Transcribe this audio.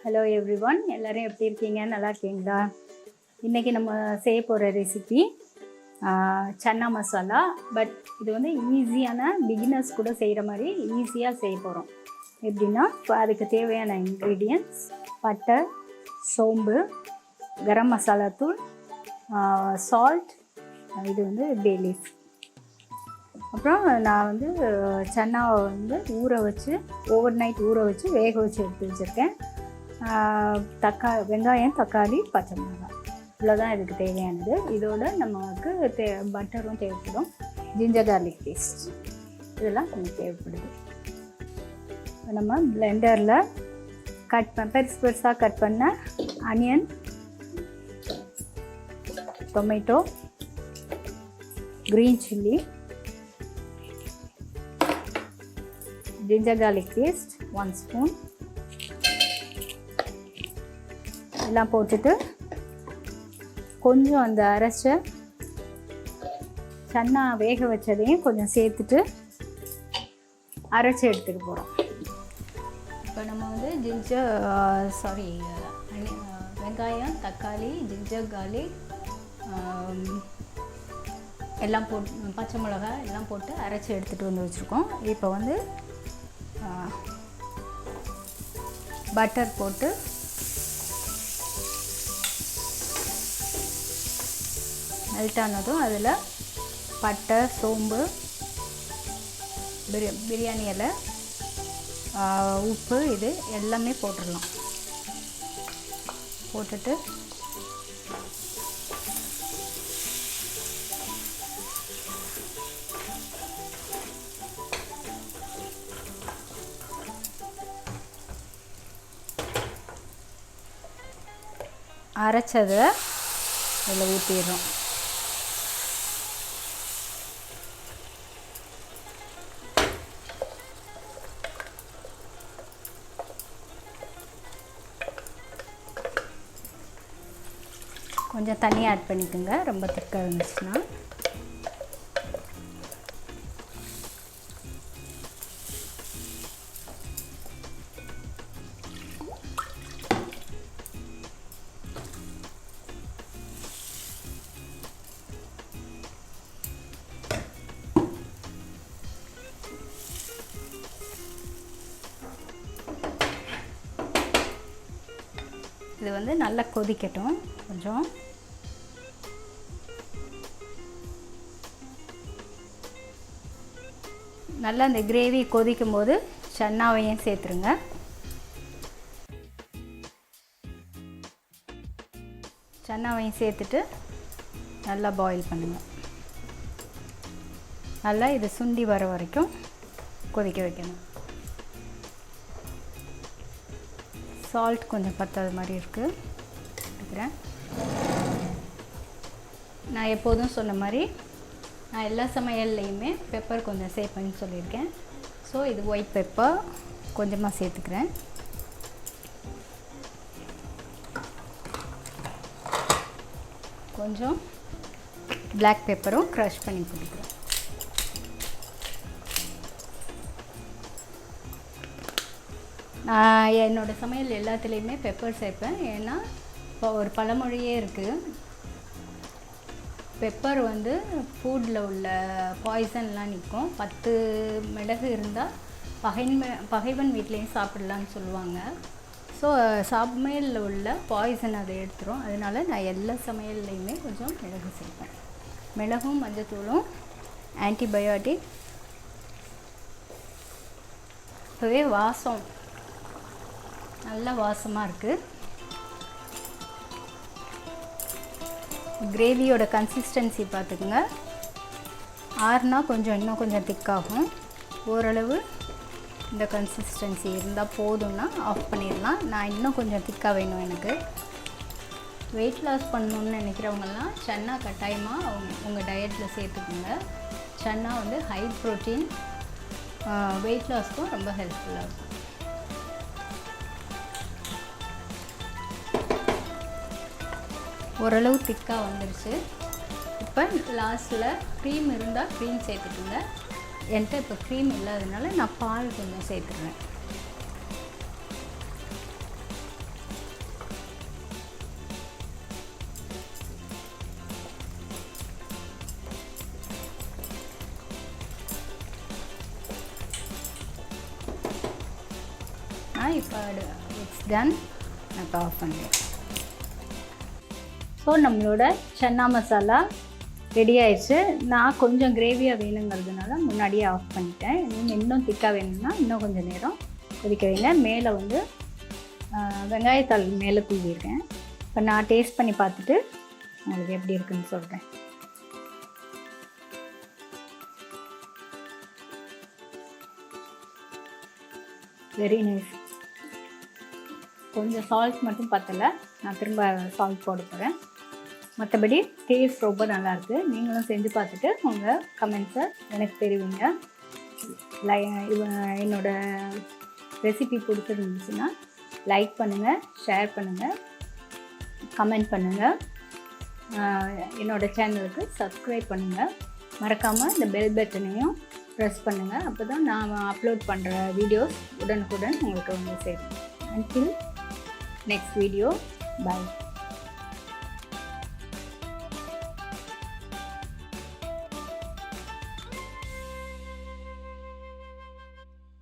Hello everyone, எல்லோரும் எப்படி இருக்கீங்க? நல்லா இருக்கீங்களா? இன்றைக்கி நம்ம செய்ய போகிற ரெசிபி சன்னா மசாலா. பட் இது வந்து ஈஸியான பிகினர்ஸ் கூட செய்கிற மாதிரி ஈஸியாக செய்ய போகிறோம். எப்படின்னா, இப்போ அதுக்கு தேவையான இன்க்ரீடியன்ட்ஸ் பட்டை, சோம்பு, கரம் மசாலா தூள், சால்ட், இது வந்து பே லீஃப். அப்புறம் நான் வந்து சன்னாவை வந்து ஓவர் நைட் ஊற வச்சு வேக வச்சு எடுத்து வச்சுருக்கேன். வெங்காயம், தக்காளி, பச்சை மிளகாய், இவ்வளோதான் இதுக்கு தேவையானது. இதோட நமக்கு பட்டரும் தேவைப்படும், ஜிஞ்சர் கார்லிக் பேஸ்ட், இதெல்லாம் நமக்கு தேவைப்படுது. நம்ம பிளெண்டரில் பெருசாக கட் பண்ண onion, tomato, green chilli, ginger garlic paste 1 spoon எல்லாம் போட்டுட்டு கொஞ்சம் அந்த அரைச்ச சன்னா வேக வச்சதையும் கொஞ்சம் சேர்த்துட்டு அரைச்சி எடுத்துகிட்டு போகிறோம். இப்போ நம்ம வந்து வெங்காயம், தக்காளி, ஜிஞ்சர் கார்லிக் எல்லாம் போட்டு, பச்சை மிளகாய் எல்லாம் போட்டு அரைச்சி எடுத்துகிட்டு வந்து வச்சுருக்கோம். இப்போ வந்து பட்டர் போட்டு மெல்ட் ஆனதும் அதில் பட்டை, சோம்பு, பிரியாணி இலை, உப்பு, இது எல்லாமே போட்டுடலாம். போட்டுட்டு அரைச்சதை இதில் ஊற்றிடுறோம். கொஞ்சம் தண்ணி ஆட் பண்ணிக்கோங்க, ரொம்ப திக்காக இருந்துச்சுன்னா. இது வந்து நல்லா கொதிக்கட்டும். கொஞ்சம் நல்லா இந்த கிரேவி கொதிக்கும் போது சன்னாவையும் சேர்த்துருங்க. சன்னாவையும் சேர்த்துட்டு நல்லா பாயில் பண்ணுங்கள். நல்லா இது சுண்டி வர வரைக்கும் கொதிக்க வைக்கணும். சால்ட் கொஞ்சம் பத்தாத மாதிரி இருக்கிறேன். நான் எப்போதும் சொன்ன மாதிரி நான் எல்லா சமையல்லையுமே பெப்பர் கொஞ்சம் சேர்ப்பேன்னு சொல்லியிருக்கேன். ஸோ இது ஒயிட் பெப்பர் கொஞ்சமாக சேர்த்துக்கிறேன். கொஞ்சம் பிளாக் பெப்பரும் க்ரஷ் பண்ணி போட்டுக்கிறேன். நான் என்னோடய சமையல் எல்லாத்துலேயுமே பெப்பர் சேர்ப்பேன். ஏன்னா இப்போ ஒரு பழமொழியே இருக்குது, பெப்பர் வந்து ஃபுட்டில் உள்ள பாய்சன்லாம் நிற்கும். 10 மிளகு இருந்தால் பகைவன் வீட்லேயும் சாப்பிடலான்னு சொல்லுவாங்க. ஸோ சமையலில் உள்ள பாய்சன் அதை எடுத்துரும். அதனால் நான் எல்லா சமையல்லையுமே கொஞ்சம் மிளகு சேர்ப்பேன். மிளகும் மஞ்சத்தூளும் ஆன்டிபயோட்டிக். இப்போவே வாசம் நல்ல வாசமாக இருக்குது. கிரேவியோட கன்சிஸ்டன்சி பார்த்துக்குங்க. ஆறுனா இன்னும் கொஞ்சம் திக்காகும். ஓரளவு இந்த கன்சிஸ்டன்சி இருந்தால் போதும்னா ஆஃப் பண்ணிடலாம். நான் இன்னும் கொஞ்சம் திக்காக வேணும் எனக்கு. வெயிட் லாஸ் பண்ணணுன்னு நினைக்கிறவங்கலாம் சன்னா கட்டாயமாக உங்கள் டயட்டில் சேர்த்துக்குங்க. சன்னா வந்து ஹை ப்ரோட்டீன், வெயிட் லாஸ்க்கும் ரொம்ப ஹெல்ப்ஃபுல்லாக இருக்கும். ஓரளவு திக்காக வந்துருச்சு. இப்போ லாஸ்ட்டில் க்ரீம் இருந்தால் க்ரீம் சேர்த்துக்குங்க. என்கிட்ட இப்போ க்ரீம் இல்லாததுனால நான் பால் கொஞ்சம் சேர்த்துக்குவேன். அவ்வளோதான். இப்போ இட்ஸ் டன். நான் இப்போ ஆஃப் பண்ணுறேன். ஸோ நம்மளோட சன்னா மசாலா ரெடி ஆயிடுச்சு. நான் கொஞ்சம் கிரேவியாக வேணுங்கிறதுனால முன்னாடியே ஆஃப் பண்ணிட்டேன். இன்னும் திக்காக வேணும்னா இன்னும் கொஞ்சம் நேரம் கொதிக்க வைங்க. மேலே வந்து வெங்காயத்தாள் மேலே தூவிடுறேன். இப்போ நான் டேஸ்ட் பண்ணி பார்த்துட்டு உங்களுக்கு எப்படி இருக்குன்னு சொல்கிறேன். Very nice. கொஞ்சம் சால்ட் மட்டும் பத்தலை, நான் திரும்ப சால்ட் போட போகிறேன். மற்றபடி டேஸ்ட் ரொம்ப நல்லாயிருக்கு. நீங்களும் செஞ்சு பார்த்துட்டு உங்கள் கமெண்ட்ஸை எனக்கு தெரிவிங்க. என்னோடய ரெசிபி பிடிச்சிருந்துச்சுன்னா லைக் பண்ணுங்கள், ஷேர் பண்ணுங்கள், கமெண்ட் பண்ணுங்கள். என்னோடய சேனலுக்கு சப்ஸ்கிரைப் பண்ணுங்கள். மறக்காமல் இந்த பெல் பட்டனையும் ப்ரெஸ் பண்ணுங்கள். அப்போ தான் நான் அப்லோட் பண்ணுற வீடியோஸ் உடனுக்குடன் உங்களுக்கு வந்து சேரும். Until next video, bye.